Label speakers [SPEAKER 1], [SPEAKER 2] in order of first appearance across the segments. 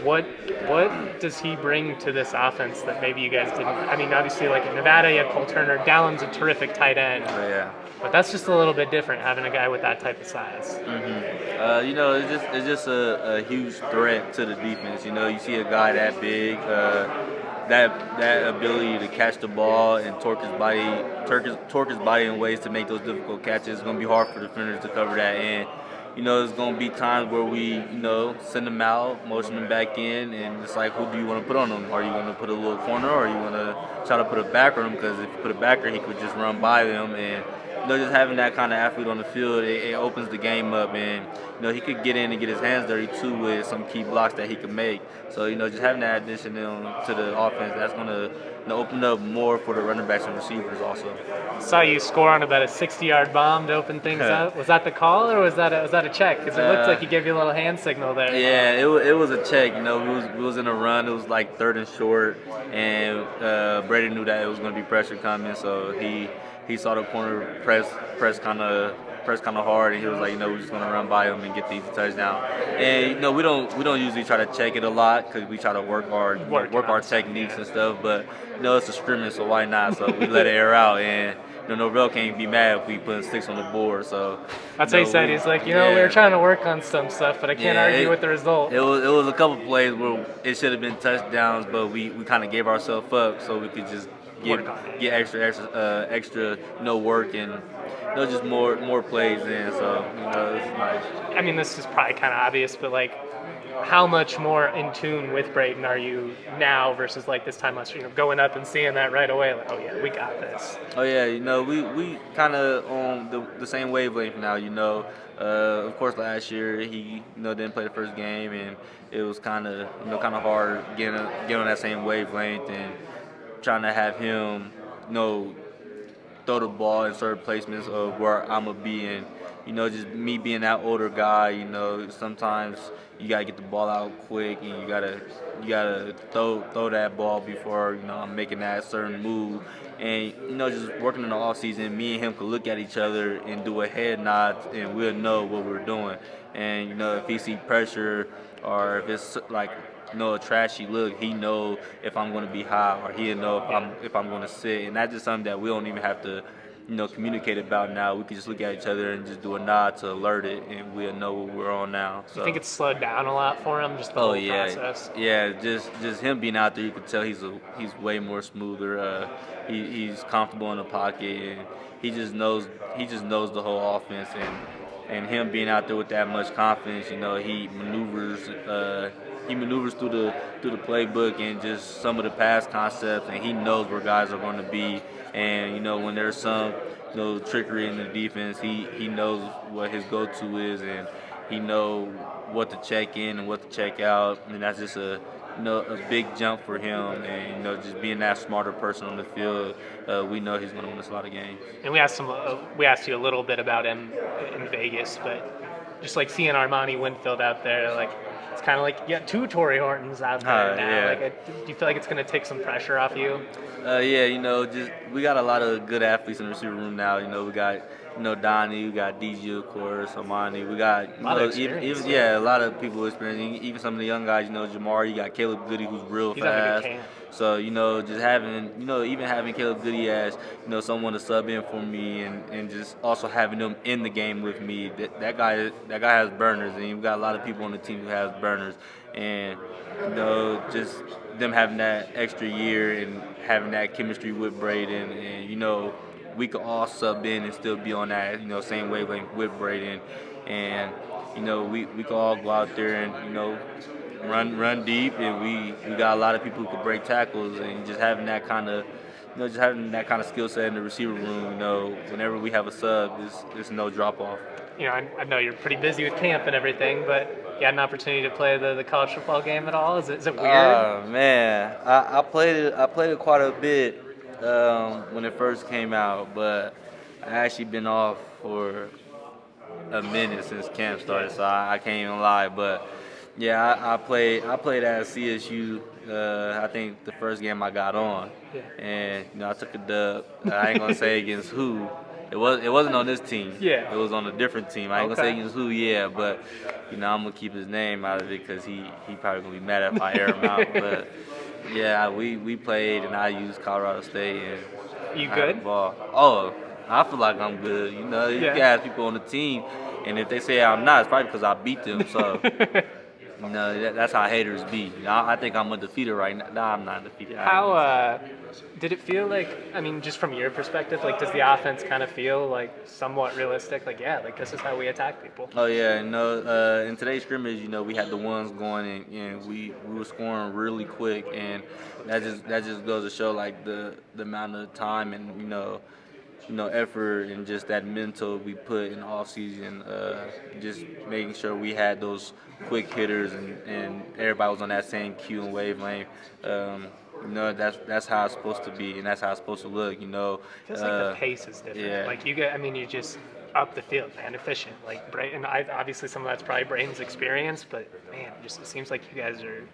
[SPEAKER 1] what does he bring to this offense that maybe you guys didn't? I mean, obviously, like in Nevada, you have Cole Turner. Dallin's a terrific tight end.
[SPEAKER 2] Oh, yeah.
[SPEAKER 1] But that's just a little bit different having a guy with that type of size.
[SPEAKER 2] It's just a huge threat to the defense. You see a guy that big, that ability to catch the ball and torque his body in ways to make those difficult catches. It's going to be hard for defenders to cover that. And there's going to be times where we send them out, motion them back in, and it's like, who do you want to put on them? Are you going to put a little corner, or are you going to try to put a backer on him? Because if you put a backer, he could just run by them. And just having that kind of athlete on the field, it opens the game up, and he could get in and get his hands dirty too with some key blocks that he can make. So just having that addition to the offense, that's going to open up more for the running backs and receivers also.
[SPEAKER 1] Saw you score on about a 60-yard bomb to open things up. Was that the call, or was that a check? Because it looked like he gave you a little hand signal there.
[SPEAKER 2] Yeah, it was a check. We was in a run. It was like 3rd and short, and Brayden knew that it was going to be pressure coming, so he saw the corner press kind of hard, and he was like, we're just gonna run by him and get the easy touchdown. And we don't usually try to check it a lot because we try to work our techniques and stuff. But it's a scrimmage, so why not? So we let it air out, and Norvell can't be mad if we put 6 on the board. So
[SPEAKER 1] that's what he said. He's like, we were trying to work on some stuff, but I can't argue with the result.
[SPEAKER 2] It was a couple plays where it should have been touchdowns, but we kind of gave ourselves up so we could just get extra work and just more plays in. So it's nice.
[SPEAKER 1] I mean, this is probably kind of obvious, but like, how much more in tune with Brayden are you now versus like this time last year? Going up and seeing that right away, like, oh yeah, we got this.
[SPEAKER 2] Oh yeah, we kind of on the same wavelength now. Of course, last year he didn't play the first game, and it was kind of hard getting on that same wavelength and trying to have him, throw the ball in certain placements of where I'm going to be. And, just me being that older guy, sometimes you got to get the ball out quick, and you got to throw that ball before, I'm making that certain move. And, just working in the offseason, me and him could look at each other and do a head nod, and we'll know what we're doing. And, if he see pressure or if it's like, a trashy look, he know if I'm going to be high, or he'll know if I'm going to sit. And that's just something that we don't even have to communicate about now. We can just look at each other and just do a nod to alert it, and we'll know what we're on now. So.
[SPEAKER 1] You think it's slowed down a lot for him, just the whole process?
[SPEAKER 2] Yeah, just him being out there, you can tell he's way more smoother. He's comfortable in the pocket, and he just knows the whole offense. And him being out there with that much confidence, he maneuvers through the playbook and just some of the pass concepts, and he knows where guys are going to be. And when there's some trickery in the defense, he knows what his go-to is, and he knows what to check in and what to check out, and that's just a big jump for him. And just being that smarter person on the field, we know he's going to win us a lot of games.
[SPEAKER 1] And we asked you a little bit about him in Vegas, but just like seeing Armani Winfield out there, like, it's kind of like you got 2 Tory Hortons out there now.
[SPEAKER 2] Yeah.
[SPEAKER 1] Like, do you feel like it's going to take some pressure off you?
[SPEAKER 2] Just we got a lot of good athletes in the receiver room now. We got Donnie, we got DJ, of course, Armani. We got
[SPEAKER 1] a lot of experience.
[SPEAKER 2] A lot of people experiencing. Even some of the young guys. Jamar, you got Caleb Goody, who's real
[SPEAKER 1] He's
[SPEAKER 2] fast.
[SPEAKER 1] having a good camp.
[SPEAKER 2] So just having even having Caleb Goody as someone to sub in for me, and just also having them in the game with me. That guy has burners, and you've got a lot of people on the team who has burners, and just them having that extra year and having that chemistry with Brayden, and we could all sub in and still be on that same wavelength with Brayden, and we could all go out there and run deep, and we got a lot of people who could break tackles, and just having that kind of skill set in the receiver room. Whenever we have a sub, there's no drop off.
[SPEAKER 1] I know you're pretty busy with camp and everything, but you had an opportunity to play the college football game at all? Is it weird?
[SPEAKER 2] Oh man, I played it quite a bit when it first came out, but I actually been off for a minute since camp started, so I can't even lie. But yeah, I played at CSU. I think the first game I got on, and I took a dub. I ain't gonna say against who, It wasn't on this team.
[SPEAKER 1] Yeah.
[SPEAKER 2] It was on a different team. I ain't
[SPEAKER 1] Okay.
[SPEAKER 2] gonna say who. Yeah, but I'm gonna keep his name out of it because he probably gonna be mad if I air him out. But yeah, we played and I used Colorado State and
[SPEAKER 1] You
[SPEAKER 2] I had the
[SPEAKER 1] good?
[SPEAKER 2] ball. Oh, I feel like I'm good. You
[SPEAKER 1] Yeah.
[SPEAKER 2] can ask people on the team, and if they say I'm not, it's probably because I beat them. So. That's how haters be. I think I'm undefeated right now. Nah, I'm not undefeated.
[SPEAKER 1] How did it feel like? I mean, just from your perspective, like, does the offense kind of feel like somewhat realistic? Like, yeah, like this is how we attack people.
[SPEAKER 2] Oh yeah, in today's scrimmage, we had the ones going and we were scoring really quick, and that just goes to show like the amount of time and effort and just that mental we put in the off season, just making sure we had those quick hitters and everybody was on that same cue and wavelength. That's how it's supposed to be and that's how it's supposed to look.
[SPEAKER 1] Feels like the pace is different.
[SPEAKER 2] Yeah.
[SPEAKER 1] Like you're just up the field, man, efficient. Like Brayden, obviously some of that's probably Brayden's experience, but man, it seems like you guys are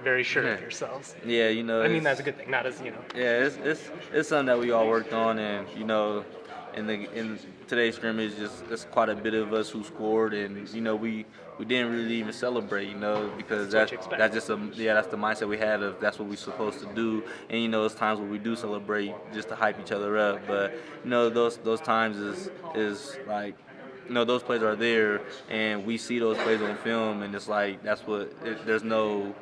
[SPEAKER 1] very sure of yourselves.
[SPEAKER 2] Yeah,
[SPEAKER 1] I mean, that's a good thing, not as
[SPEAKER 2] Yeah, it's something that we all worked on, and in today's scrimmage, it's quite a bit of us who scored, and we didn't really even celebrate, because that's the mindset we had of that's what we're supposed to do, and it's times where we do celebrate just to hype each other up, but those times is like. Those plays are there, and we see those plays on film, and it's like there's no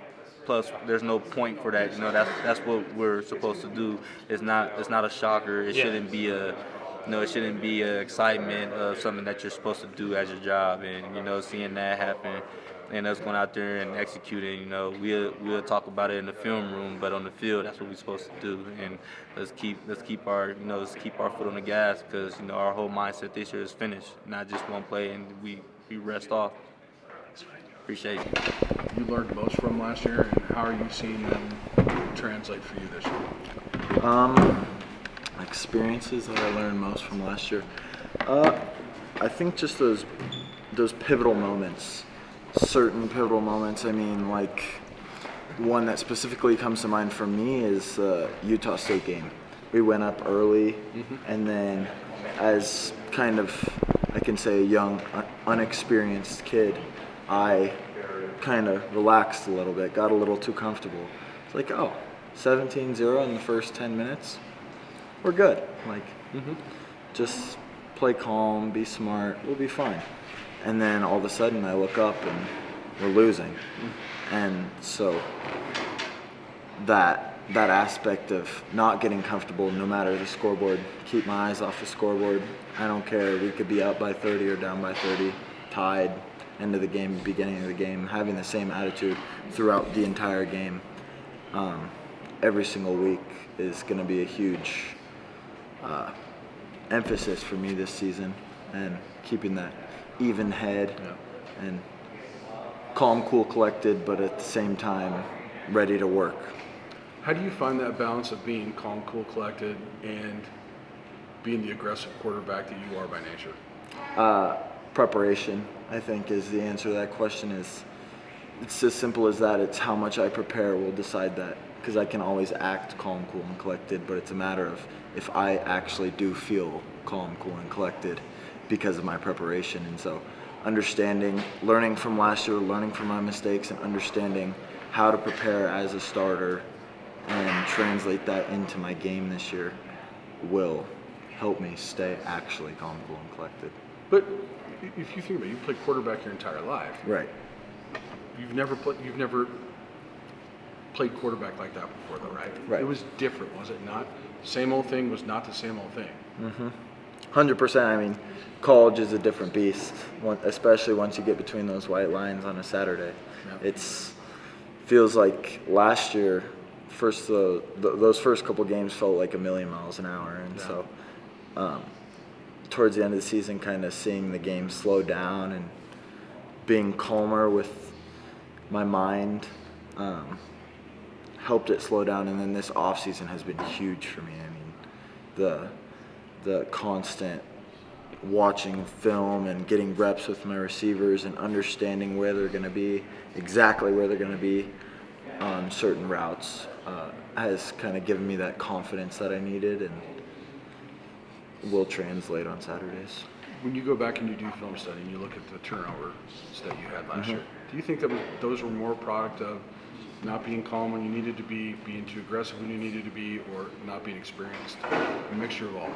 [SPEAKER 2] point for that. That's what we're supposed to do. It's not a shocker. It shouldn't be it shouldn't be an excitement of something that you're supposed to do as your job. And seeing that happen, and us going out there and executing. We'll talk about it in the film room, but on the field, that's what we're supposed to do. And let's keep our foot on the gas because our whole mindset this year is finish, not just one play, and we rest off. Appreciate you.
[SPEAKER 3] You learned most from last year, and how are you seeing them translate for you this year?
[SPEAKER 4] Experiences that I learned most from last year. I think just those pivotal moments, certain pivotal moments. I mean, like one that specifically comes to mind for me is the Utah State game. We went up early, and then as kind of, I can say, a young, unexperienced kid, I kind of relaxed a little bit, got a little too comfortable. It's like, 17-0 in the first 10 minutes. We're good. Like, just play calm, be smart, we'll be fine. And then all of a sudden I look up and we're losing. And so that aspect of not getting comfortable no matter the scoreboard, keep my eyes off the scoreboard. I don't care. We could be up by 30 or down by 30, tied, end of the game, beginning of the game, having the same attitude throughout the entire game. Every single week is going to be a huge emphasis for me this season, and keeping that even head and calm, cool, collected, but at the same time ready to work.
[SPEAKER 3] How do you find that balance of being calm, cool, collected, and being the aggressive quarterback that you are by nature?
[SPEAKER 4] Preparation, I think, is the answer to that question. It's as simple as that. It's how much I prepare will decide that, because I can always act calm, cool, and collected, but it's a matter of if I actually do feel calm, cool, and collected because of my preparation. And so learning from last year, learning from my mistakes, and understanding how to prepare as a starter and translate that into my game this year will help me stay actually calm, cool, and collected.
[SPEAKER 3] But if you think about it, you played quarterback your entire life.
[SPEAKER 4] Right.
[SPEAKER 3] You've never played quarterback like that before, though, right?
[SPEAKER 4] Right.
[SPEAKER 3] It was different, was it not? Same old thing was not the same old thing.
[SPEAKER 4] 100%. I mean, college is a different beast, especially once you get between those white lines on a Saturday.
[SPEAKER 3] Yeah.
[SPEAKER 4] It's feels like last year, those first couple games felt like a million miles an hour, and so towards the end of the season, kind of seeing the game slow down and being calmer with my mind helped it slow down. And then this off season has been huge for me. I mean, the constant watching film and getting reps with my receivers and understanding where they're going to be, exactly where they're going to be on certain routes, has kind of given me that confidence that I needed. And will translate on Saturdays.
[SPEAKER 3] When you go back and you do film study and you look at the turnovers that you had last
[SPEAKER 4] Mm-hmm.
[SPEAKER 3] year, do you think that those were more product of not being calm when you needed to be, being too aggressive when you needed to be, or not being experienced? A mixture of all.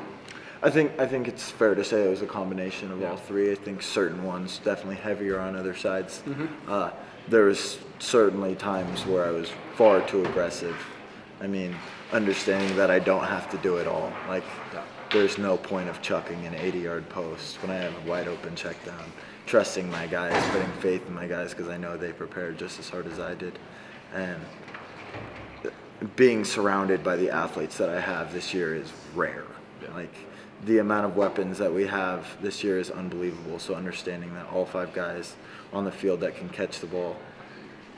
[SPEAKER 4] I think it's fair to say it was a combination of all three. I think certain ones definitely heavier on other sides. There was certainly times where I was far too aggressive. I mean, understanding that I don't have to do it all. Like, there's no point of chucking an 80-yard post when I have a wide open check down. Trusting my guys, putting faith in my guys because I know they prepared just as hard as I did. And being surrounded by the athletes that I have this year is rare. Like, the amount of weapons that we have this year is unbelievable. So understanding that all 5 guys on the field that can catch the ball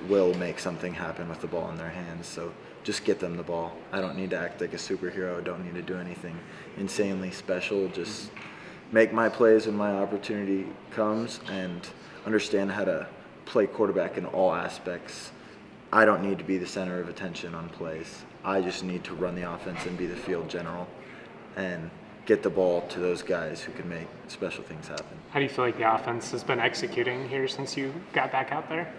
[SPEAKER 4] will make something happen with the ball in their hands. So just get them the ball. I don't need to act like a superhero. I don't need to do anything insanely special. Just make my plays when my opportunity comes and understand how to play quarterback in all aspects. I don't need to be the center of attention on plays. I just need to run the offense and be the field general and get the ball to those guys who can make special things happen.
[SPEAKER 1] How do you feel like the offense has been executing here since you got back out there?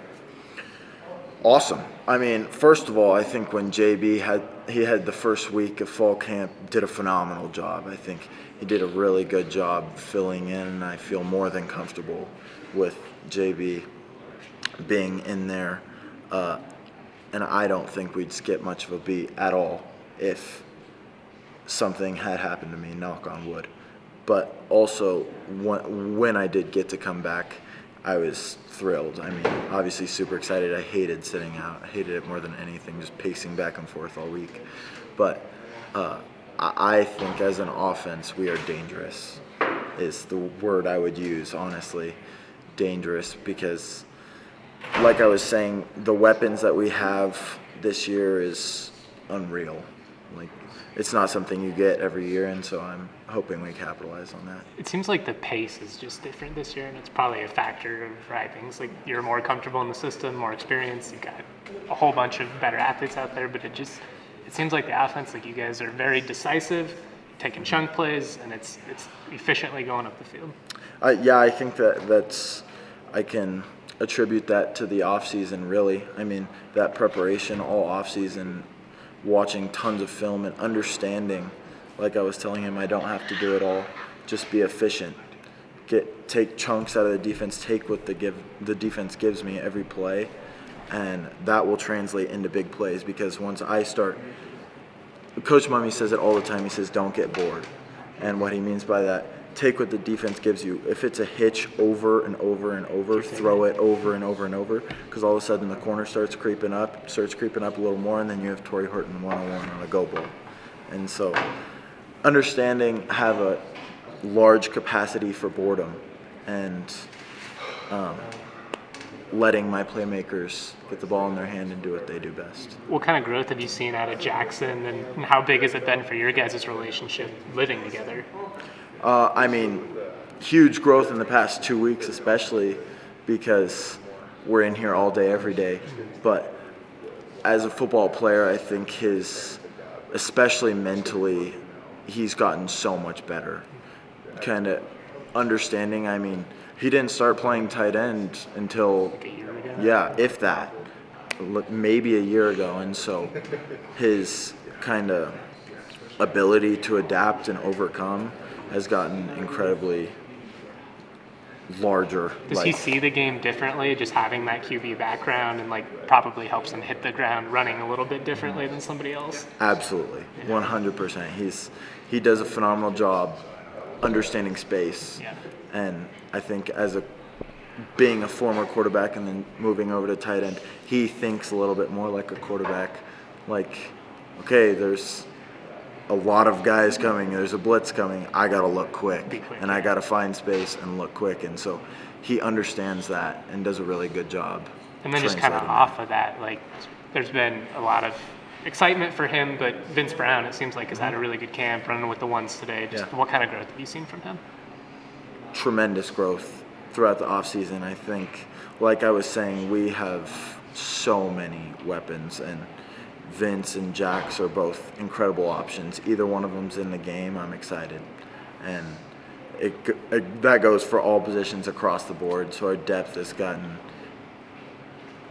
[SPEAKER 4] Awesome. I mean, first of all, I think when JB had the first week of fall camp, did a phenomenal job. I think he did a really good job filling in, and I feel more than comfortable with JB being in there. And I don't think we'd skip much of a beat at all if something had happened to me, knock on wood. But also, when I did get to come back, I was thrilled. I mean, obviously super excited. I hated sitting out. I hated it more than anything, just pacing back and forth all week. But I think as an offense, we are dangerous, is the word I would use, honestly. Dangerous, because like I was saying, the weapons that we have this year is unreal. Like, it's not something you get every year, and so I'm hoping we capitalize on that.
[SPEAKER 1] It seems like the pace is just different this year, and it's probably a factor of things. Like, you're more comfortable in the system, more experienced. You've got a whole bunch of better athletes out there, but it seems like the offense, like, you guys are very decisive, taking chunk plays, and it's efficiently going up the field.
[SPEAKER 4] Yeah, I think that's I can attribute that to the off season. Really, I mean, that preparation all off season, watching tons of film and understanding, like I was telling him, I don't have to do it all. Just be efficient. Take chunks out of the defense. Take what the defense gives me every play, and that will translate into big plays. Because once I start, Coach Mummy says it all the time. He says, "Don't get bored," and what he means by that, take what the defense gives you. If it's a hitch over and over and over, throw it over and over and over, because all of a sudden the corner starts creeping up a little more, and then you have Tory Horton 101 on a go ball. And so understanding have a large capacity for boredom and letting my playmakers get the ball in their hand and do what they do best.
[SPEAKER 1] What kind of growth have you seen out of Jackson, and how big has it been for your guys' relationship living together?
[SPEAKER 4] I mean, huge growth in the past 2 weeks, especially because we're in here all day, every day. But as a football player, I think especially mentally, he's gotten so much better. Kind of understanding, I mean, he didn't start playing tight end until,
[SPEAKER 1] Like a year ago?
[SPEAKER 4] yeah, if that, maybe a year ago. And so his kind of ability to adapt and overcome has gotten incredibly larger.
[SPEAKER 1] Does he see the game differently, just having that QB background, and probably helps him hit the ground running a little bit differently than somebody else?
[SPEAKER 4] Absolutely, 100%. He does a phenomenal job understanding space, and I think being a former quarterback and then moving over to tight end, he thinks a little bit more like a quarterback. Like, okay, there's a lot of guys coming, there's a blitz coming, I gotta look quick, and I gotta find space and look quick, and so he understands that and does a really good job.
[SPEAKER 1] And then just kind of off of that, there's been a lot of excitement for him, but Vince Brown, it seems like, has had a really good camp, running with the ones today. Just what kind of growth have you seen from him?
[SPEAKER 4] Tremendous growth throughout the offseason. I think, like I was saying, we have so many weapons, and Vince and Jax are both incredible options. Either one of them's in the game, I'm excited. and that goes for all positions across the board. So our depth has gotten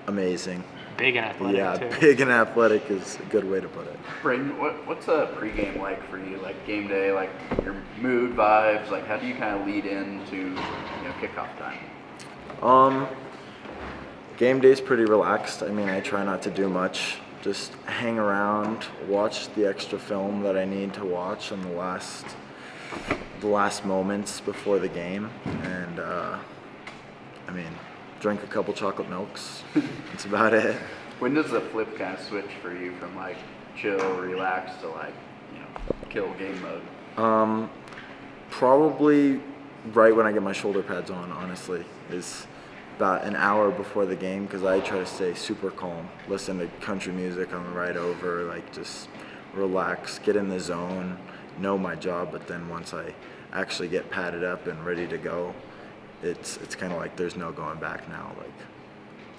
[SPEAKER 4] amazing.
[SPEAKER 1] Big and athletic
[SPEAKER 4] Yeah,
[SPEAKER 1] too.
[SPEAKER 4] big and athletic is a good way to put it.
[SPEAKER 5] Brayden, what's a pregame like for you? Like game day, like your mood, vibes. Like how do you kind of lead into kickoff time?
[SPEAKER 4] Game day's pretty relaxed. I mean, I try not to do much. Just hang around, watch the extra film that I need to watch in the last moments before the game, and I mean, drink a couple chocolate milks. That's about it.
[SPEAKER 5] When does the flip kind of switch for you from like chill, relax to like kill game mode?
[SPEAKER 4] Probably right when I get my shoulder pads on, honestly, is about an hour before the game, because I try to stay super calm, listen to country music on the ride over, like just relax, get in the zone, know my job. But then once I actually get padded up and ready to go, it's kind of like there's no going back now. Like,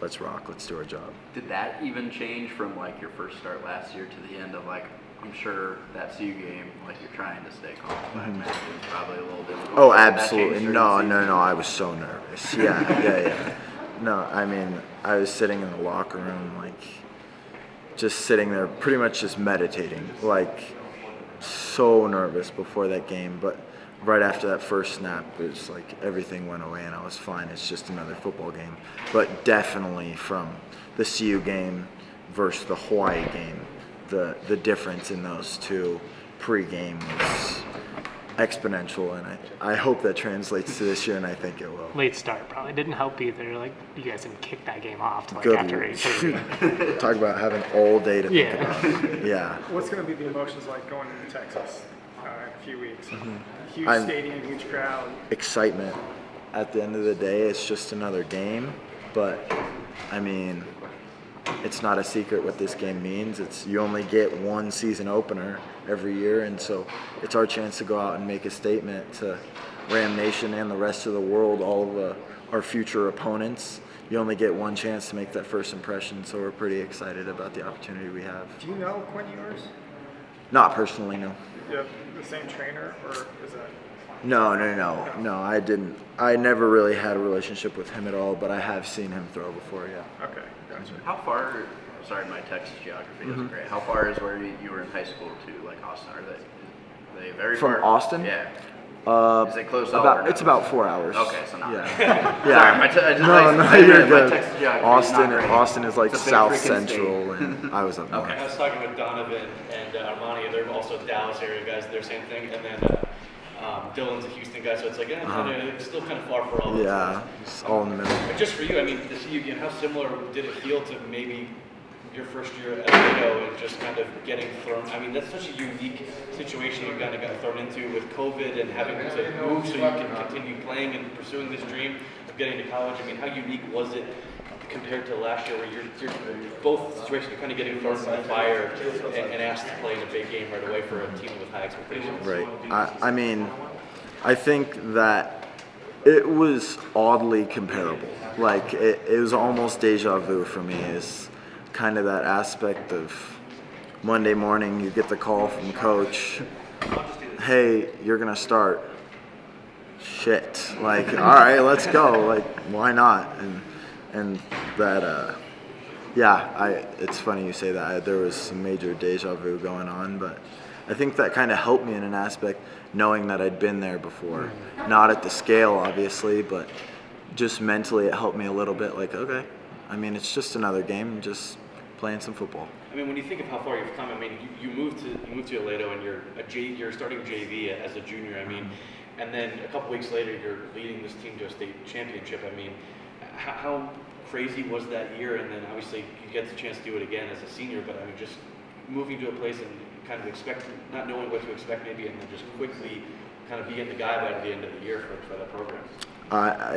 [SPEAKER 4] let's rock, let's do our job.
[SPEAKER 5] Did that even change from like your first start last year to the end of like, I'm sure that CU game, like you're trying to stay calm, but I imagine it's probably a little difficult.
[SPEAKER 4] Oh,
[SPEAKER 5] Did that
[SPEAKER 4] absolutely.
[SPEAKER 5] change during
[SPEAKER 4] No,
[SPEAKER 5] the
[SPEAKER 4] no,
[SPEAKER 5] season?
[SPEAKER 4] no. I was so nervous. Yeah. No, I mean, I was sitting in the locker room, like, just sitting there, pretty much just meditating, like, so nervous before that game. But right after that first snap, it was like everything went away and I was fine. It's just another football game. But definitely from the CU game versus the Hawaii game, the difference in those two pre-game was exponential, and I hope that translates to this year, and I think it will.
[SPEAKER 1] Late start probably didn't help either. Like you guys didn't kick that game off till like
[SPEAKER 4] Good.
[SPEAKER 1] after 8:30.
[SPEAKER 4] Talk about having all day to think
[SPEAKER 1] Yeah.
[SPEAKER 4] about. Yeah.
[SPEAKER 6] What's going to be the emotions like going into Texas in a few weeks? Huge
[SPEAKER 4] I'm-
[SPEAKER 6] stadium, huge crowd.
[SPEAKER 4] Excitement. At the end of the day, it's just another game, but I mean, it's not a secret what this game means. It's you only get one season opener every year, and so it's our chance to go out and make a statement to Ram Nation and the rest of the world, all of our future opponents. You only get one chance to make that first impression, so we're pretty excited about the opportunity we have.
[SPEAKER 6] Do you know Quinn Ewers?
[SPEAKER 4] Not personally, no.
[SPEAKER 6] You have the same trainer, or is that?
[SPEAKER 4] No, I didn't. I never really had a relationship with him at all, but I have seen him throw before, yeah.
[SPEAKER 6] Okay, gotcha.
[SPEAKER 5] How far? Sorry, my Texas geography isn't great. How far is where you were in high school to like Austin? Are they very
[SPEAKER 4] From
[SPEAKER 5] far?
[SPEAKER 4] Austin?
[SPEAKER 5] Yeah. Is it close?
[SPEAKER 4] It's about 4 hours.
[SPEAKER 5] Okay, so not.
[SPEAKER 4] Yeah.
[SPEAKER 5] Sorry,
[SPEAKER 4] Yeah.
[SPEAKER 5] I just,
[SPEAKER 4] No, you're
[SPEAKER 5] my
[SPEAKER 4] good.
[SPEAKER 5] Texas geography is not great.
[SPEAKER 4] Austin is like
[SPEAKER 5] It's a big
[SPEAKER 4] South
[SPEAKER 5] freaking
[SPEAKER 4] Central, and I was up north.
[SPEAKER 5] Okay.
[SPEAKER 7] I was talking with Donovan and Armani. They're also Dallas area guys. They're same thing. And then Dylan's a Houston guy, so it's like it's still kind of far for all of us.
[SPEAKER 4] Yeah, it's all in the middle.
[SPEAKER 7] But just for you, I mean, the CU game, how similar did it feel to maybe your first year at Lado and just kind of getting thrown? I mean, that's such a unique situation you kind of got thrown into with COVID and having to move so you can continue playing and pursuing this dream of getting to college. I mean, how unique was it compared to last year where you're both situations, you're kind of getting thrown into the fire and asked to play in a big game right away for a team with high expectations?
[SPEAKER 4] Right. I mean, I think that it was oddly comparable. Like, it was almost deja vu for me, is kind of that aspect of Monday morning, you get the call from coach, hey, you're going to start. Shit. Like, all right, let's go. Like, why not? And that, it's funny you say that. There was some major deja vu going on, but I think that kind of helped me in an aspect, knowing that I'd been there before. Not at the scale, obviously, but just mentally it helped me a little bit. Like, okay, I mean, it's just another game, just playing some football.
[SPEAKER 7] I mean, when you think of how far you've come, I mean, you moved to Aledo and you're starting JV as a junior. I mean, and then a couple weeks later, you're leading this team to a state championship. I mean, how crazy was that year? And then obviously you get the chance to do it again as a senior. But I mean, just moving to a place and kind of not knowing what to expect maybe, and then just quickly kind of being the guy by the end of the year for that program.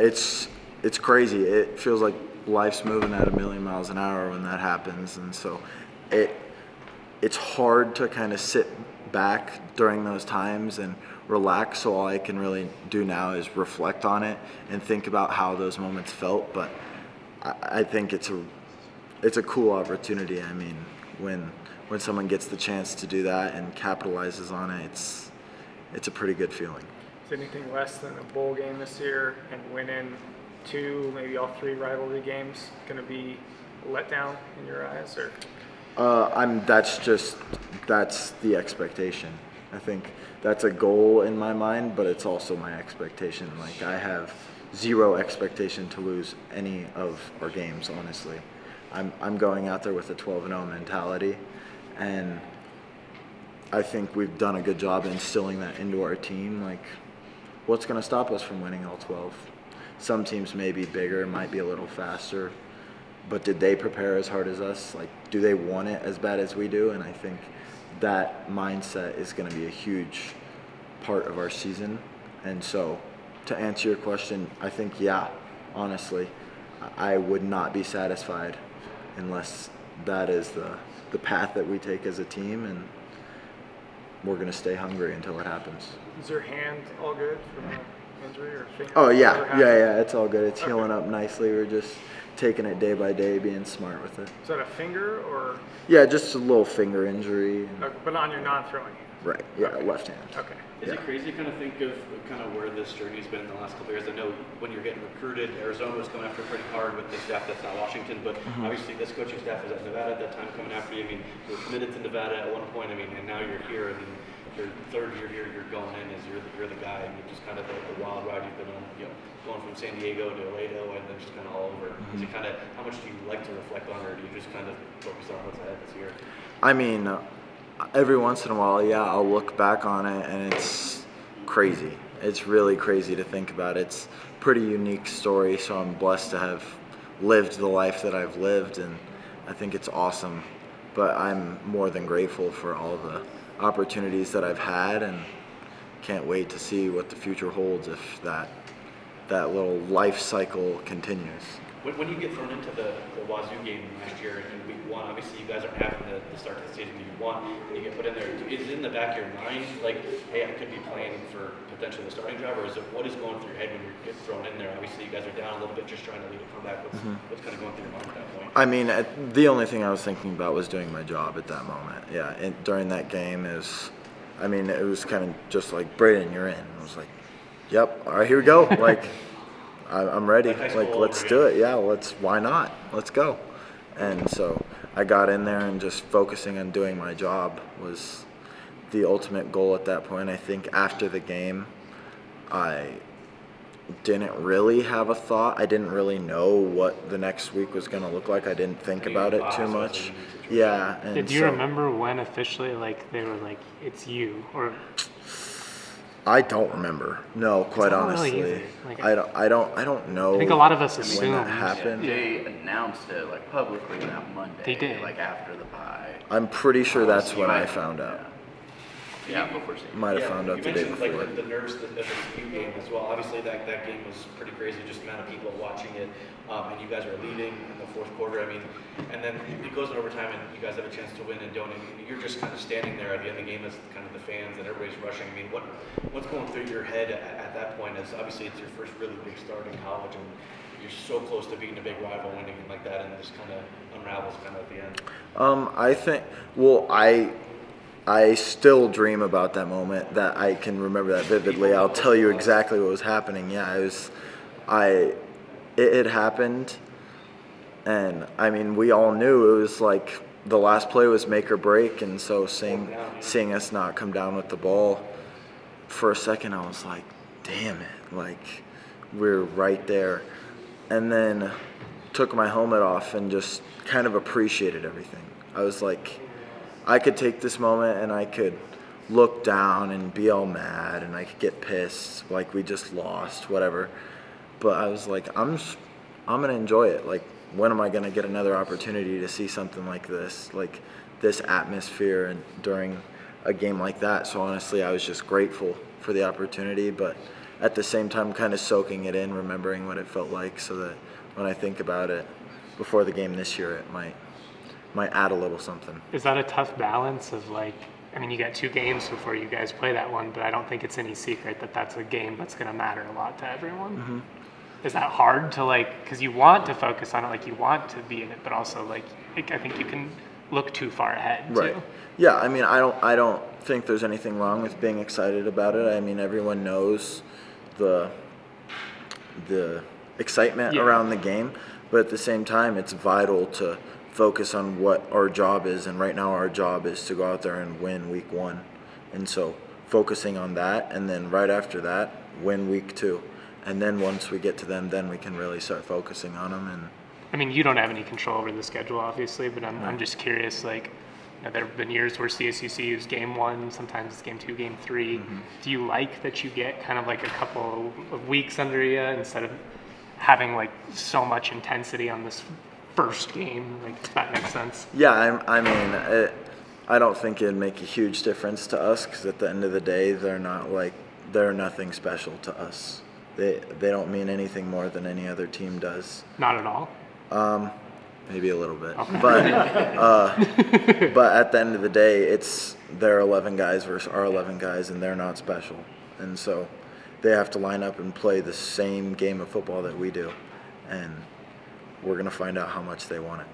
[SPEAKER 4] It's crazy. It feels like life's moving at 1,000,000 miles an hour when that happens, and so it's hard to kind of sit back during those times and relax. So all I can really do now is reflect on it and think about how those moments felt. But I think it's a cool opportunity. I mean, when someone gets the chance to do that and capitalizes on it, it's a pretty good feeling.
[SPEAKER 6] is anything less than a bowl game this year and winning 2, maybe all 3 rivalry games going to be a letdown in your eyes? Or
[SPEAKER 4] That's the expectation. I think that's a goal in my mind, but it's also my expectation. Like, I have zero expectation to lose any of our games, honestly. I'm going out there with a 12-0 mentality, and I think we've done a good job instilling that into our team. Like, what's going to stop us from winning all 12? Some teams may be bigger, might be a little faster, but did they prepare as hard as us? Like, do they want it as bad as we do? And I think that mindset is going to be a huge part of our season. And so, to answer your question, I think, yeah, honestly, I would not be satisfied unless that is the path that we take as a team, and we're going to stay hungry until it happens.
[SPEAKER 6] is your hand all good from an injury or finger?
[SPEAKER 4] Oh, yeah,
[SPEAKER 6] Whatever happened?
[SPEAKER 4] yeah, it's all good. It's
[SPEAKER 6] Okay.
[SPEAKER 4] healing up nicely. We're just taking it day by day, being smart with it.
[SPEAKER 6] Is that a finger or,
[SPEAKER 4] Yeah, just a little finger injury.
[SPEAKER 6] but on your non-throwing hand?
[SPEAKER 4] Right, yeah, left hand.
[SPEAKER 6] Okay.
[SPEAKER 7] Is it crazy to kind of think of kind of where this journey's been in the last couple of years? I know when you're getting recruited, Arizona was coming after pretty hard with the staff that's not Washington, but obviously this coaching staff was at Nevada at that time coming after you. I mean, you were committed to Nevada at one point, I mean, and now you're here, and your third year here, you're going in as you're the guy, and you're just kind of the wild ride you've been on, you know, going from San Diego to Laredo and then just kind of all over. Is it kind of, how much do you like to reflect on, or do you just kind of focus on what's ahead this year?
[SPEAKER 4] I mean, every once in a while, yeah, I'll look back on it, and it's crazy. It's really crazy to think about. It's a pretty unique story, so I'm blessed to have lived the life that I've lived, and I think it's awesome. But I'm more than grateful for all the opportunities that I've had, and can't wait to see what the future holds if that little life cycle continues.
[SPEAKER 7] When you get thrown into the Wazoo game last year in week 1, obviously you guys aren't having the start to the season you want, and you get put in there. Is it in the back of your mind, like, hey, I could be playing for potentially the starting job, or is it what is going through your head when you get thrown in there? Obviously you guys are down a little bit, just trying to lead a comeback. What's kind of going through your mind at that point?
[SPEAKER 4] I mean, the only thing I was thinking about was doing my job at that moment. Yeah, and during that game it was kind of just like, Brayden, you're in. I was like, yep, all right, here we go. Like, I'm ready. Like, let's do it. Yeah, why not? Let's go. And so I got in there, and just focusing on doing my job was the ultimate goal at that point. I think after the game, I didn't really have a thought. I didn't really know what the next week was going to look like. I didn't think about it too much. Yeah. And
[SPEAKER 1] Did you remember when officially, like, they were like, it's you? Or
[SPEAKER 4] I don't remember. No, quite
[SPEAKER 1] not really
[SPEAKER 4] honestly.
[SPEAKER 1] easy. Like,
[SPEAKER 4] I don't know.
[SPEAKER 1] I think a lot of us
[SPEAKER 4] when
[SPEAKER 1] assumed.
[SPEAKER 4] that happened.
[SPEAKER 5] They announced it like publicly that Monday.
[SPEAKER 1] They did.
[SPEAKER 5] Like after the bye.
[SPEAKER 4] I'm pretty sure that's when I
[SPEAKER 5] might-
[SPEAKER 4] found out.
[SPEAKER 5] Yeah, before season.
[SPEAKER 4] Might have found out
[SPEAKER 7] you
[SPEAKER 4] the day
[SPEAKER 7] mentioned
[SPEAKER 4] before.
[SPEAKER 7] like the nerves of the CU game as well. Obviously that game was pretty crazy, just the amount of people watching it, and you guys are leading in the fourth quarter. I mean, and then it goes in overtime, and you guys have a chance to win and don't. And you're just kind of standing there at the end of the game as kind of the fans, and everybody's rushing. I mean, what's going through your head at that point? As obviously it's your first really big start in college, and you're so close to beating a big rival, winning it like that, and it just kind of unravels kind of at the end. I think. Well, I still dream about that moment. That I can remember that vividly. I'll tell you exactly what was happening. Yeah, it happened, and I mean, we all knew it was like the last play was make or break, and so seeing us not come down with the ball for a second, I was like, damn it, like we're right there, and then took my helmet off and just kind of appreciated everything. I was like, I could take this moment and I could look down and be all mad, and I could get pissed like we just lost, whatever. But I was like, I'm gonna enjoy it. Like, when am I gonna get another opportunity to see something like this atmosphere and during a game like that? So honestly, I was just grateful for the opportunity, but at the same time kind of soaking it in, remembering what it felt like, so that when I think about it before the game this year, it might add a little something.
[SPEAKER 1] Is that a tough balance of, like, I mean, you got 2 games before you guys play that one, but I don't think it's any secret that that's a game that's going to matter a lot to everyone. Mm-hmm. Is that hard to, like, because you want to focus on it, like you want to be in it, but also, like, I think you can look too far ahead.
[SPEAKER 4] Right.
[SPEAKER 1] Too.
[SPEAKER 4] Yeah. I mean, I don't think there's anything wrong with being excited about it. I mean, everyone knows the excitement around the game, but at the same time, it's vital to focus on what our job is. And right now, our job is to go out there and win week 1, and so focusing on that, and then right after that, win week 2, and then once we get to them, then we can really start focusing on them. And
[SPEAKER 1] I mean, you don't have any control over the schedule, obviously, but I'm just curious, like, you know, there have been years where CSUC is game 1, sometimes it's game 2, game 3.
[SPEAKER 4] Mm-hmm.
[SPEAKER 1] Do you like that you get kind of like a couple of weeks under you instead of having like so much intensity on this first game? Like, if that makes sense.
[SPEAKER 4] yeah, I mean, I don't think it'd make a huge difference to us because at the end of the day, they're nothing special to us. They don't mean anything more than any other team does.
[SPEAKER 1] Not at all.
[SPEAKER 4] Maybe a little bit,
[SPEAKER 1] Okay.
[SPEAKER 4] but at the end of the day, it's their 11 guys versus our 11 guys, and they're not special, and so they have to line up and play the same game of football that we do, and we're gonna find out how much they want it.